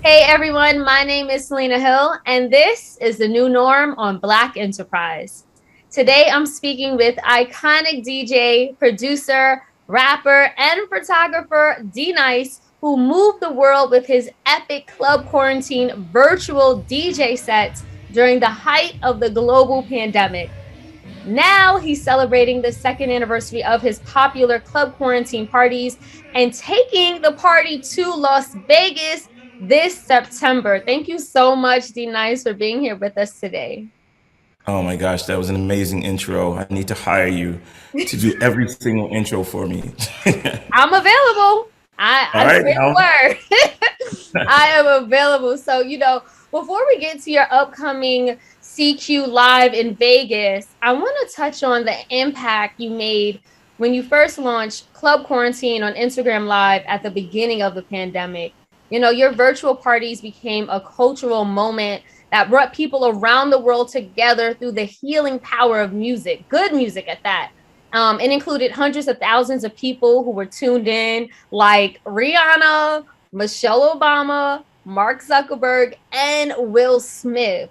Hey everyone, my name is Selena Hill, and this is the new norm on Black Enterprise. Today I'm speaking with iconic DJ, producer, rapper, and photographer D Nice, who moved the world with his epic club quarantine virtual DJ sets during the height of the global pandemic. Now he's celebrating the second anniversary of his popular club quarantine parties and taking the party to Las Vegas this September. Thank you so much, D Nice, for being here with us today. Oh my gosh, that was an amazing intro. I need to hire you to do every single intro for me. I'm available. All I right spread the now. word. I am available. So, before we get to your upcoming CQ Live in Vegas, I want to touch on the impact you made when you first launched Club Quarantine on Instagram Live at the beginning of the pandemic. Your virtual parties became a cultural moment that brought people around the world together through the healing power of music, good music at that. It included hundreds of thousands of people who were tuned in, like Rihanna, Michelle Obama, Mark Zuckerberg, and Will Smith.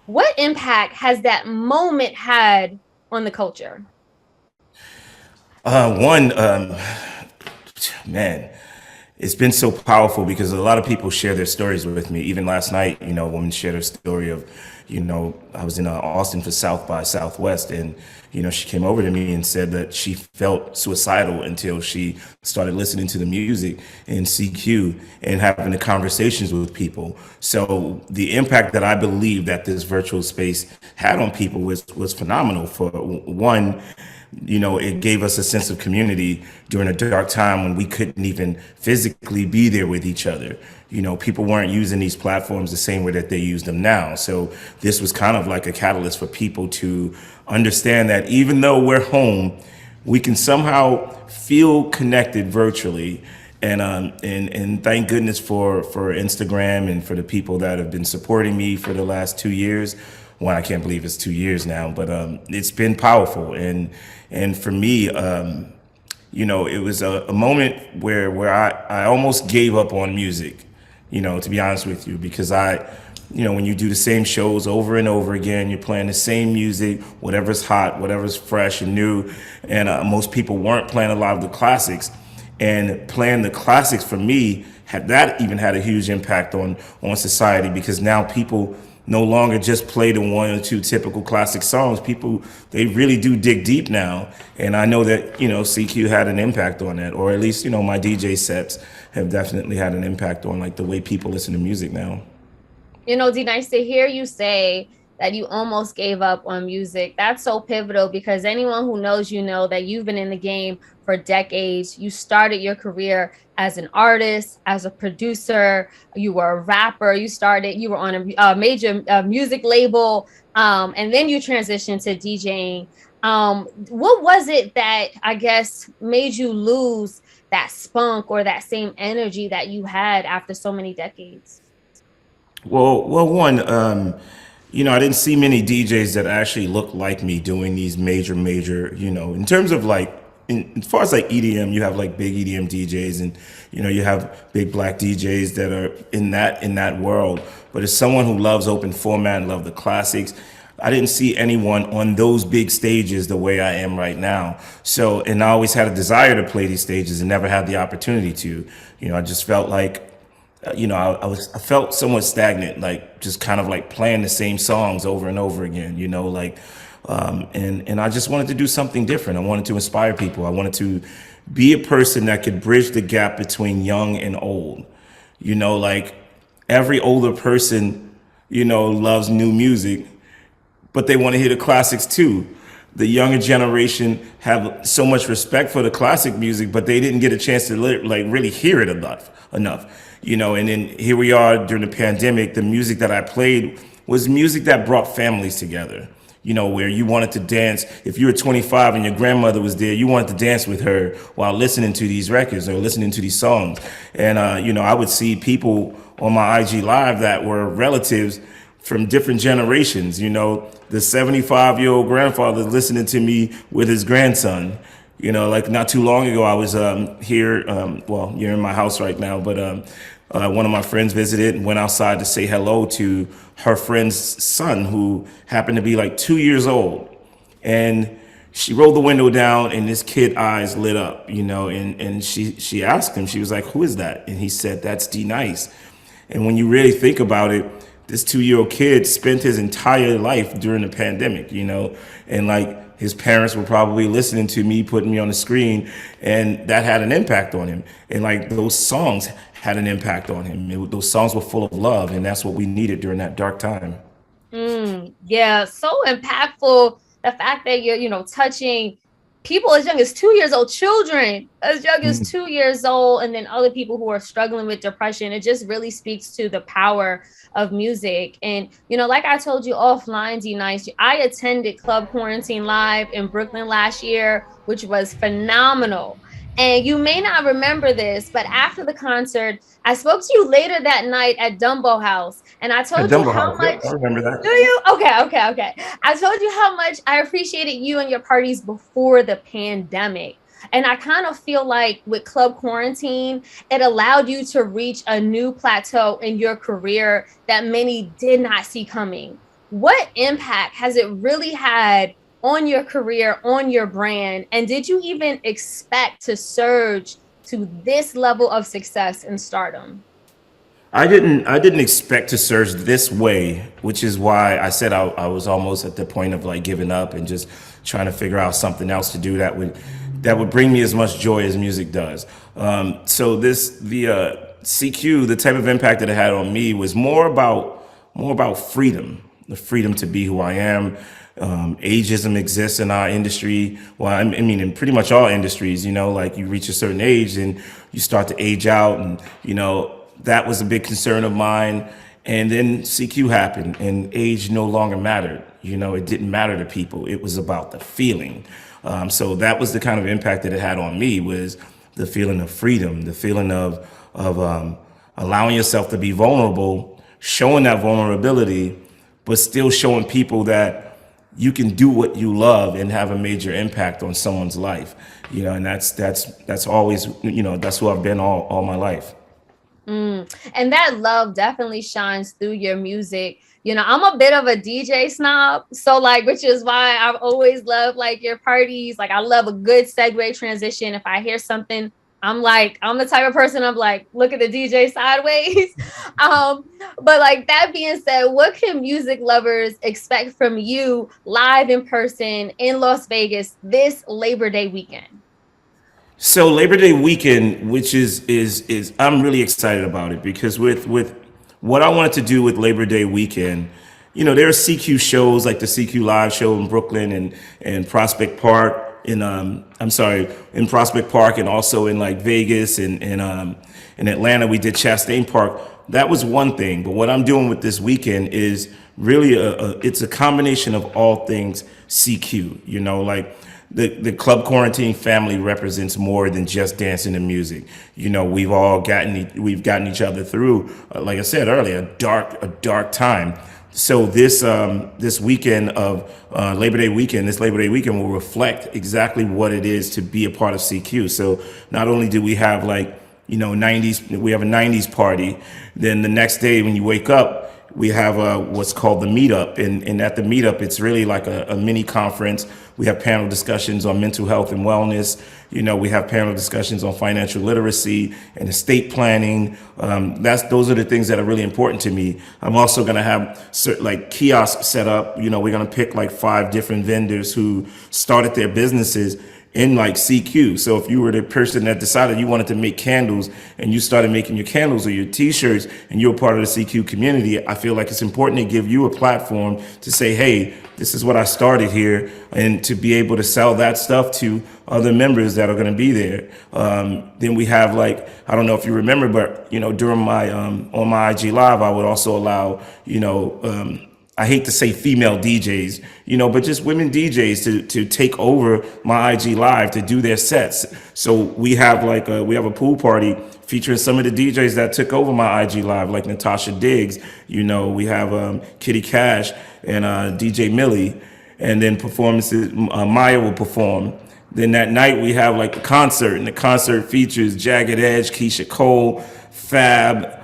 What impact has that moment had on the culture? One, man, it's been so powerful because a lot of people share their stories with me. Even last night, a woman shared her story of, I was in Austin for South by Southwest, and she came over to me and said that she felt suicidal until she started listening to the music in CQ and having the conversations with people. So the impact that I believe that this virtual space had on people was phenomenal. For one, it gave us a sense of community during a dark time when we couldn't even physically be there with each other. People weren't using these platforms the same way that they use them now. So this was kind of like a catalyst for people to understand that even though we're home, we can somehow feel connected virtually. And thank goodness for Instagram and for the people that have been supporting me for the last 2 years. One, I can't believe it's 2 years now, but it's been powerful. And for me, it was a moment where I almost gave up on music, to be honest with you, because when you do the same shows over and over again, you're playing the same music, whatever's hot, whatever's fresh and new, and most people weren't playing a lot of the classics. And playing the classics for me had a huge impact on society, because now people no longer just play the one or two typical classic songs. People, they really do dig deep now. And I know that, CQ had an impact on that, or at least, my DJ sets have definitely had an impact on like the way people listen to music now. D Nice, to hear you say that you almost gave up on music. That's so pivotal because anyone who knows you know that you've been in the game for decades. You started your career as an artist, as a producer, you were a rapper, you were on a major music label, and then you transitioned to DJing. What was it that I guess made you lose that spunk or that same energy that you had after so many decades? One, I didn't see many DJs that actually looked like me doing these major, in terms of like, as far as like EDM, you have like big EDM DJs, and you have big black DJs that are in that world. But as someone who loves open format and love the classics, I didn't see anyone on those big stages the way I am right now. So, and I always had a desire to play these stages and never had the opportunity to. I just felt like I felt somewhat stagnant, like just kind of like playing the same songs over and over again, and I just wanted to do something different. I wanted to inspire people. I wanted to be a person that could bridge the gap between young and old. Like every older person, loves new music, but they want to hear the classics too. The younger generation have so much respect for the classic music, but they didn't get a chance to like really hear it enough. And then here we are during the pandemic. The music that I played was music that brought families together. Where you wanted to dance. If you were 25 and your grandmother was there, you wanted to dance with her while listening to these records or listening to these songs. And, I would see people on my IG Live that were relatives from different generations. The 75-year-old grandfather listening to me with his grandson. Like not too long ago, I was here. Well, you're in my house right now, but One of my friends visited and went outside to say hello to her friend's son, who happened to be like 2 years old. And she rolled the window down, and this kid eyes lit up, and she asked him, she was like, "Who is that?" And he said, "That's D Nice." And when you really think about it, this 2 year old kid spent his entire life during the pandemic, and like his parents were probably listening to me, putting me on the screen, and that had an impact on him. And like those songs had an impact on him. Those songs were full of love, and that's what we needed during that dark time. Yeah, so impactful. The fact that you're, touching people as young as 2 years old, children as young as 2 years old, and then other people who are struggling with depression. It just really speaks to the power of music. And, like I told you offline, D Nice, I attended Club Quarantine Live in Brooklyn last year, which was phenomenal. And you may not remember this, but after the concert, I spoke to you later that night at Dumbo House, and I At told you Dumbo how House, yep, much. I remember Do that. you? Okay. I told you how much I appreciated you and your parties before the pandemic. And I kind of feel like with Club Quarantine, it allowed you to reach a new plateau in your career that many did not see coming. What impact has it really had on your career, on your brand? And did you even expect to surge to this level of success and stardom? I didn't expect to surge this way, which is why I said I was almost at the point of like giving up and just trying to figure out something else to do that would bring me as much joy as music does. So the CQ, the type of impact that it had on me was more about freedom, the freedom to be who I am. Ageism exists in our industry. Well, I mean, in pretty much all industries, like you reach a certain age and you start to age out, and that was a big concern of mine. And then CQ happened, and age no longer mattered. It didn't matter to people. It was about the feeling. So that was the kind of impact that it had on me, was the feeling of freedom, the feeling of allowing yourself to be vulnerable, showing that vulnerability, but still showing people that you can do what you love and have a major impact on someone's life. And that's always, that's who I've been all my life. And that love definitely shines through your music. I'm a bit of a DJ snob. So like, which is why I've always loved like your parties. Like I love a good segue transition. If I hear something, I'm the type of person, I'm like, look at the DJ sideways. um, but like that being said, what can music lovers expect from you live in person in Las Vegas this Labor Day weekend? So Labor Day weekend, which is I'm really excited about it, because with what I wanted to do with Labor Day weekend, there are CQ shows like the CQ Live show in Brooklyn and Prospect Park in Prospect Park, and also in like Vegas and in Atlanta we did Chastain Park. That was one thing, but what I'm doing with this weekend is really it's a combination of all things CQ. Like the Club Quarantine family represents more than just dancing and music. We've gotten each other through, like I said earlier, a dark time. So this weekend of this Labor Day weekend will reflect exactly what it is to be a part of CQ. So not only do we have like 90s, we have a 90s party. Then the next day when you wake up, we have what's called the meetup, and at the meetup, it's really like a mini conference. We have panel discussions on mental health and wellness. We have panel discussions on financial literacy and estate planning. Those are the things that are really important to me. I'm also going to have like kiosks set up. We're going to pick like 5 different vendors who started their businesses in like CQ. So if you were the person that decided you wanted to make candles and you started making your candles or your t-shirts and you're part of the CQ community, I feel like it's important to give you a platform to say, hey, this is what I started here, and to be able to sell that stuff to other members that are going to be there. Then we have like, I don't know if you remember, but during my on my IG live, I would also allow I hate to say female DJs, but just women DJs to take over my IG live to do their sets. So we have a pool party featuring some of the DJs that took over my IG live, like Natasha Diggs. We have Kitty Cash and DJ Millie, and then performances. Maya will perform. Then that night we have like the concert, and the concert features Jagged Edge, Keisha Cole, Fab,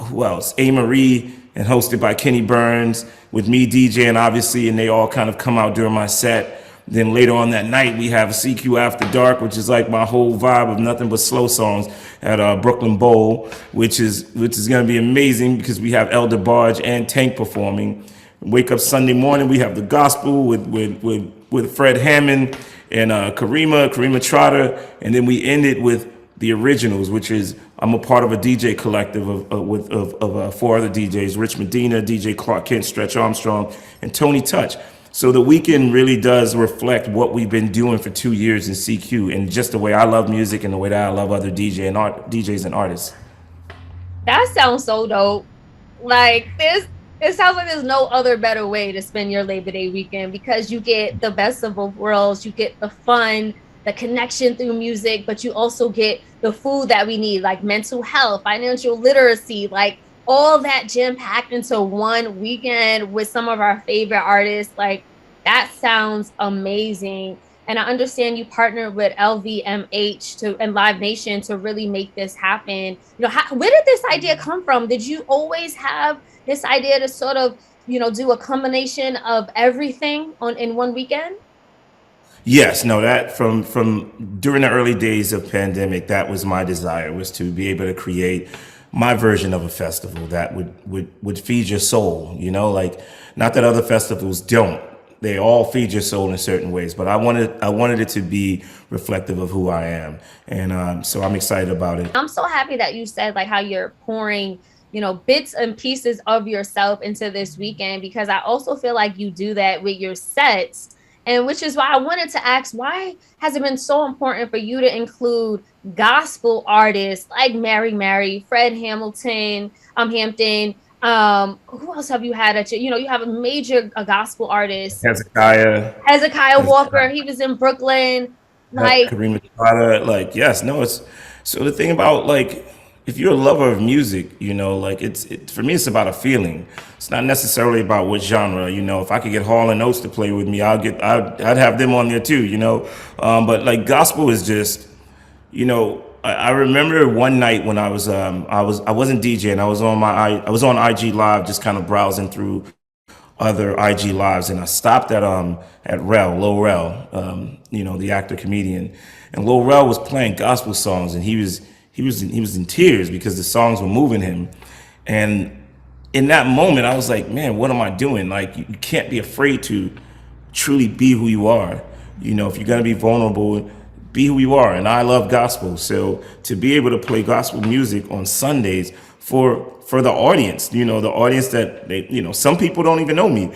who else? A. Marie, and hosted by Kenny Burns, with me DJing obviously, and they all kind of come out during my set. Then later on that night we have CQ After Dark, which is like my whole vibe of nothing but slow songs at Brooklyn Bowl, which is going to be amazing because we have Elder Barge and Tank performing. Wake up Sunday morning, we have the gospel with Fred Hammond and Karima Trotter, and then we end it with the originals, which is I'm a part of a DJ collective of four other DJs: Rich Medina, DJ Clark Kent, Stretch Armstrong, and Tony Touch. So the weekend really does reflect what we've been doing for 2 years in CQ, and just the way I love music and the way that I love other DJs and artists. That sounds so dope. Like this, it sounds like there's no other better way to spend your Labor Day weekend because you get the best of both worlds. You get the fun, the connection through music, but you also get the food that we need, like mental health, financial literacy, like all that jam packed into one weekend with some of our favorite artists. Like that sounds amazing. And I understand you partnered with LVMH and Live Nation to really make this happen. Where did this idea come from? Did you always have this idea to sort of, do a combination of everything in one weekend? Yes, no, that from during the early days of pandemic, that was my desire, was to be able to create my version of a festival that would feed your soul, like, not that other festivals don't. They all feed your soul in certain ways, but I wanted it to be reflective of who I am, and so I'm excited about it. I'm so happy that you said like how you're pouring, bits and pieces of yourself into this weekend, because I also feel like you do that with your sets. And which is why I wanted to ask, why has it been so important for you to include gospel artists like Mary, Fred Hamilton, Hampton? Who else have you had at you have a major gospel artist, Hezekiah, Hezekiah Walker. Hezekiah, He was in Brooklyn. Like, Karima Prada, like, yes, no, it's so the thing about, like, if you're a lover of music, like, for me, it's about a feeling. It's not necessarily about what genre. If I could get Hall and Oates to play with me, I'd have them on there too. But like gospel is just, I remember one night when I wasn't DJing. I was on IG Live, just kind of browsing through other IG lives, and I stopped at Lil Rel, the actor comedian, and Lil Rel was playing gospel songs, and he was in tears because the songs were moving him, and in that moment I was like, man, what am I doing? Like, you can't be afraid to truly be who you are. If you're gonna be vulnerable, be who you are. And I love gospel, so to be able to play gospel music on Sundays for the audience, the audience that some people don't even know me.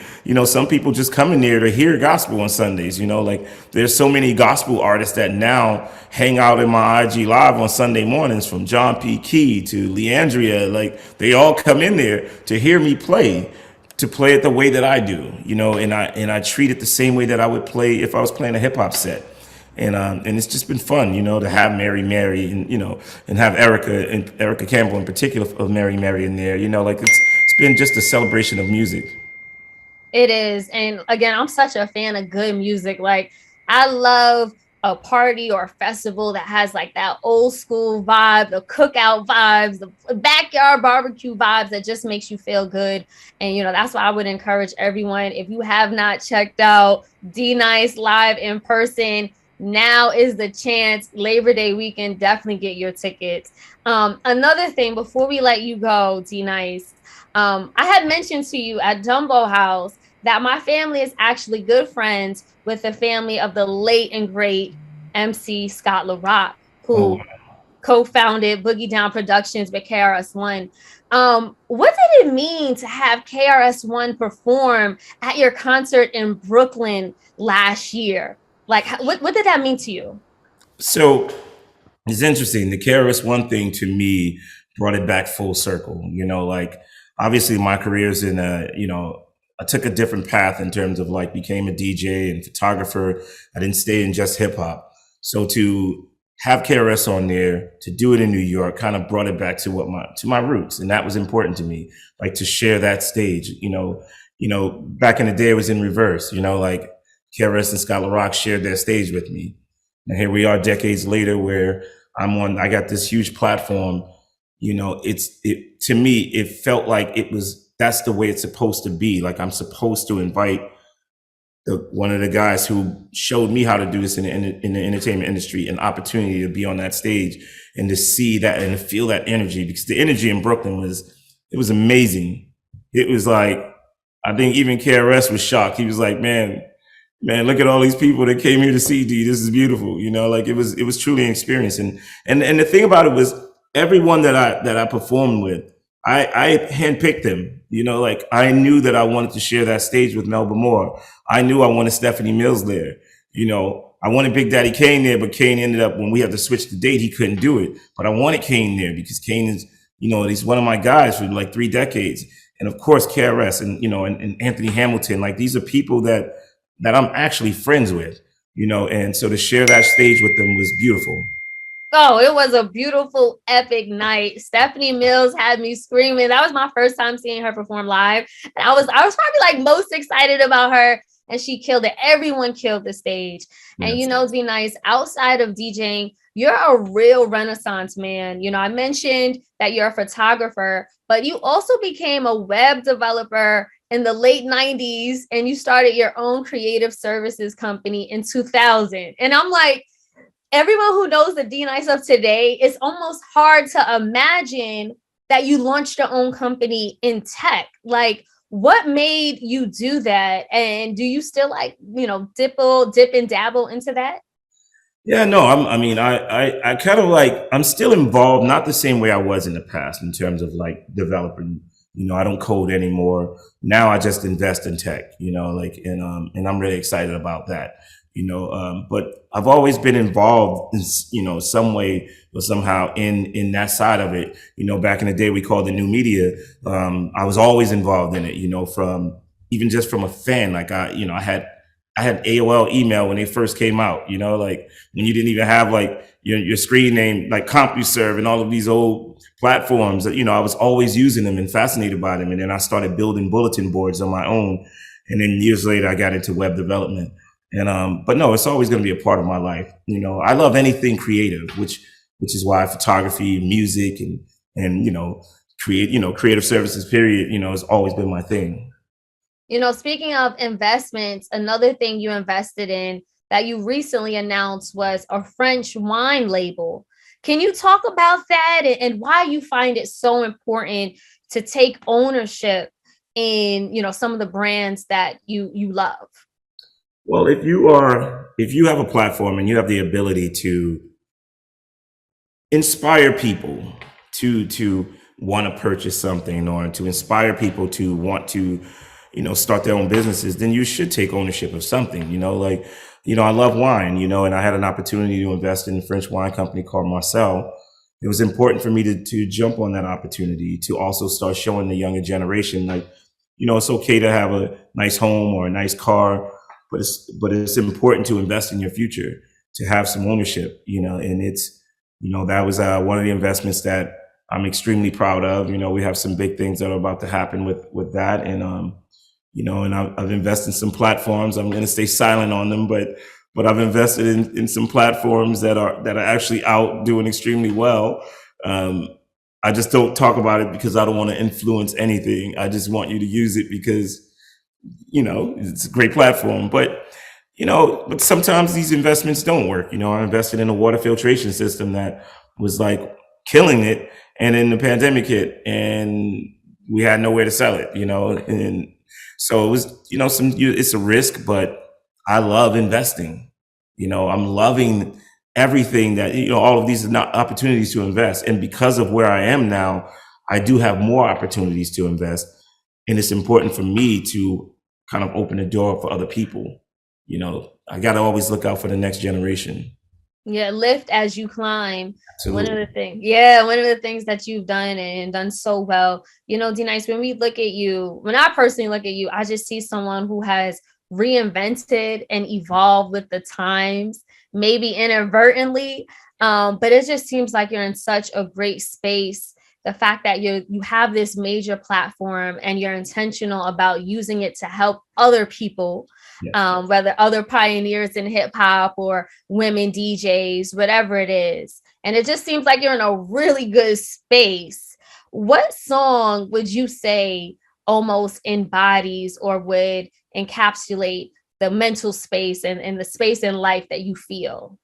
Some people just come in there to hear gospel on Sundays. Like, there's so many gospel artists that now hang out in my IG live on Sunday mornings, from John P. Key to Leandria. Like, they all come in there to hear me play, to play it the way that I do, and I treat it the same way that I would play if I was playing a hip hop set. And it's just been fun, to have Mary, and have Erica Campbell in particular of Mary in there. Like, it's been just a celebration of music. it is. And again, I'm such a fan of good music. Like, I love a party or a festival that has like that old school vibe, the cookout vibes, the backyard barbecue vibes that just makes you feel good. And that's why I would encourage everyone, if you have not checked out D Nice live in person, now is the chance. Labor Day weekend, definitely get your tickets. Another thing before we let you go, D Nice, I had mentioned to you at Dumbo House that my family is actually good friends with the family of the late and great MC Scott LaRock, Oh, who co-founded Boogie Down Productions with KRS-One. What did it mean to have KRS-One perform at your concert in Brooklyn last year? Like, what did that mean to you? so it's interesting. The KRS-One thing to me brought it back full circle. Like, obviously my career's I took a different path in terms of, like, became a DJ and photographer. I didn't stay in just hip hop. So to have KRS on there, to do it in New York, kind of brought it back to my roots, and that was important to me. Like, to share that stage. Back in the day it was in reverse. Like, KRS and Scott LaRock shared their stage with me. And here we are decades later where I got this huge platform. To me, it felt like that's the way it's supposed to be. Like I'm supposed to invite one of the guys who showed me how to do this in the entertainment industry an opportunity to be on that stage and to see that and to feel that energy, because the energy in Brooklyn was amazing. It was like, I think even KRS was shocked. He was like, man, look at all these people that came here to see D. This is beautiful. Like it was truly an experience. And the thing about it was everyone that I performed with, I handpicked them. Like I knew that I wanted to share that stage with Melba Moore. I knew I wanted Stephanie Mills there. I wanted Big Daddy Kane there, but Kane ended up, when we had to switch the date, he couldn't do it. But I wanted Kane there because Kane is, he's one of my guys for like 3 decades. And of course, KRS and Anthony Hamilton, like these are people that I'm actually friends with, and so to share that stage with them was beautiful. Oh, it was a beautiful, epic night. Stephanie Mills had me screaming. That was my first time seeing her perform live. And I was probably like most excited about her. And she killed it. Everyone killed the stage. And Yes. D Nice, outside of DJing, you're a real Renaissance man. I mentioned that you're a photographer, but you also became a web developer in the late 90s, and you started your own creative services company in 2000. And I'm like, everyone who knows the D Nice of today, it's almost hard to imagine that you launched your own company in tech. Like, what made you do that? And do you still like, dip and dabble into that? Yeah, no, I kind of like, I'm still involved, not the same way I was in the past in terms of like developing. I don't code anymore. Now I just invest in tech, and I'm really excited about that. But I've always been involved in, some way or somehow in that side of it. Back in the day, we called it new media. I was always involved in it, from even just from a fan. Like I had AOL email when they first came out, like when you didn't even have like your screen name, like CompuServe and all of these old platforms that, I was always using them and fascinated by them. And then I started building bulletin boards on my own. And then years later, I got into web development. But no, it's always going to be a part of my life. I love anything creative, which is why photography, music, and creative services, period, has always been my thing. Speaking of investments, another thing you invested in that you recently announced was a French wine label. Can you talk about that and why you find it so important to take ownership in, some of the brands that you love? Well, if you have a platform and you have the ability to inspire people to want to purchase something, or to inspire people to want to start their own businesses, then you should take ownership of something. Like, I love wine, and I had an opportunity to invest in a French wine company called Marcel. It was important for me to jump on that opportunity to also start showing the younger generation, like, it's okay to have a nice home or a nice car, but it's important to invest in your future, to have some ownership, and that was one of the investments that I'm extremely proud of. We have some big things that are about to happen with that. And I've invested in some platforms. I'm going to stay silent on them, but I've invested in some platforms that are actually out doing extremely well. I just don't talk about it because I don't want to influence anything. I just want you to use it because, it's a great platform. But sometimes these investments don't work. I invested in a water filtration system that was like killing it. And then the pandemic hit and we had nowhere to sell it, and so it was, it's a risk, but I love investing. I'm loving everything that, all of these are not opportunities to invest. And because of where I am now, I do have more opportunities to invest. And it's important for me to kind of open the door for other people. I got to always look out for the next generation. Yeah, lift as you climb. Absolutely. One of the things that you've done and done so well. D Nice, when I personally look at you, I just see someone who has reinvented and evolved with the times, maybe inadvertently. But it just seems like you're in such a great space the fact that you have this major platform and you're intentional about using it to help other people, Yes. whether other pioneers in hip hop or women DJs, whatever it is. And it just seems like you're in a really good space. What song would you say almost embodies or would encapsulate the mental space and the space in life that you feel?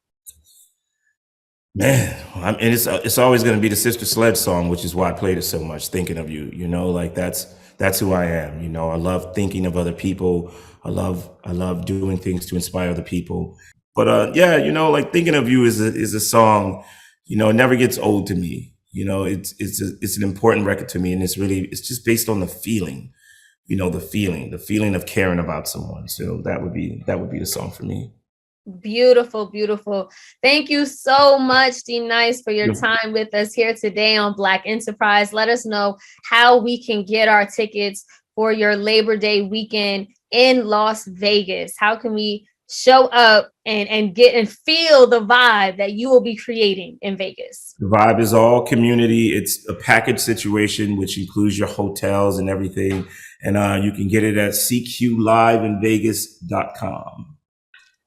Man, and it's always going to be the Sister Sledge song, which is why I played it so much. Thinking of you, like that's who I am. I love thinking of other people. I love doing things to inspire other people. But yeah, like thinking of you is a song. It never gets old to me. It's an important record to me, and it's just based on the feeling. The feeling of caring about someone. So that would be the song for me. Beautiful, beautiful. Thank you so much, D Nice, for your time with us here today on Black Enterprise. Let us know how we can get our tickets for your Labor Day weekend in Las Vegas. How can we show up and get and feel the vibe that you will be creating in Vegas? The vibe is all community. It's a package situation, which includes your hotels and everything. And you can get it at cqliveinvegas.com.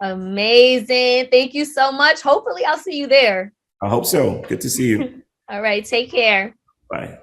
Amazing. Thank you so much. Hopefully, I'll see you there. I hope so. Good to see you. All right. Take care. Bye.